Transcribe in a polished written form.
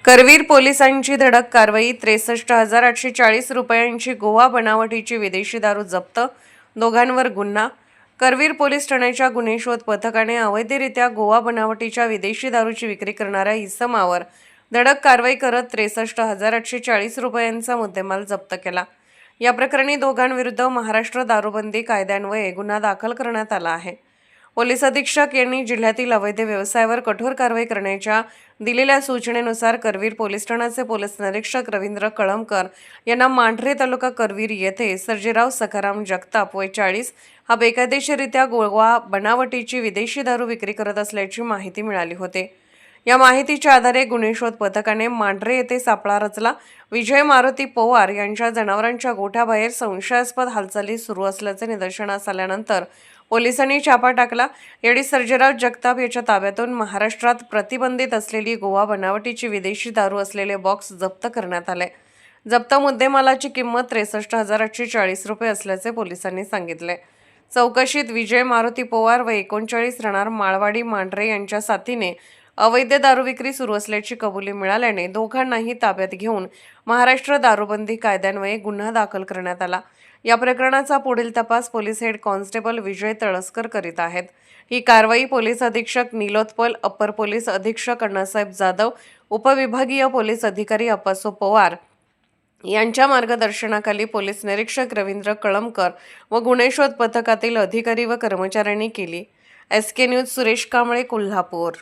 करवीर पोलिसांची धडक कारवाई 63,840 रुपयांची गोवा बनावटीची विदेशी दारू जप्त, दोघांवर गुन्हा। करवीर पोलीस ठाण्याच्या गुन्हे शोध पथकाने अवैधरित्या गोवा बनावटीच्या विदेशी दारूची विक्री करणाऱ्या इसमावर धडक कारवाई करत 63,840 रुपयांचा मुद्देमाल जप्त केला। या प्रकरणी दोघांविरुद्ध महाराष्ट्र दारूबंदी कायद्यान्वये गुन्हा दाखल करण्यात आला आहे। पोलीस अधीक्षक यांनी जिल्ह्यातील अवैध व्यवसायावर कठोर कारवाई करण्याच्या दिलेल्या सूचनेनुसार करवीर पोलीस ठाण्याचे पोलीस निरीक्षक रवींद्र कळमकर यांना मांढरे तालुका करवीर येथे सर्जेराव सखाराम जगताप वय 40 हा बेकायदेशीररित्या गोवा बनावटीची विदेशी दारू विक्री करत असल्याची माहिती मिळाली होती। या माहितीच्या आधारे गुन्हे शोध पथकाने मांढरे येथे सापळा रचला। विजय मारुती पवार यांच्या जनावरांच्या गोठ्याबाहेर संशयास्पद हालचाली सुरू असल्याचे निदर्शनास आल्यानंतर पोलिसांनी छापा टाकला। यावेळी सर्जेराव जगताप याच्या ताब्यातून महाराष्ट्रात प्रतिबंधित असलेली गोवा बनावटीची विदेशी दारू असलेले बॉक्स जप्त करण्यात आले। जप्त मुद्देमालाची किंमत 63,840 रुपये असल्याचे पोलिसांनी सांगितले। चौकशीत विजय मारुती पवार व 39 राहणार माळवाडी मांढरे यांच्या साथीने अवैध दारू विक्री सुरू असल्याची कबुली मिळाल्याने दोघांनाही ताब्यात घेऊन महाराष्ट्र दारूबंदी कायद्यान्वये गुन्हा दाखल करण्यात आला। या प्रकरणाचा पुढील तपास पोलीस हेड कॉन्स्टेबल विजय तळसकर करीत आहेत। ही कारवाई पोलीस अधीक्षक नीलोत्पल, अप्पर पोलीस अधीक्षक अण्णासाहेब जाधव, उपविभागीय पोलीस अधिकारी अप्पासो पवार यांच्या मार्गदर्शनाखाली पोलीस निरीक्षक रवींद्र कळमकर व गुन्हे शोध पथकातील अधिकारी व कर्मचाऱ्यांनी केली। SK news Suresh Kamble, Kolhapur.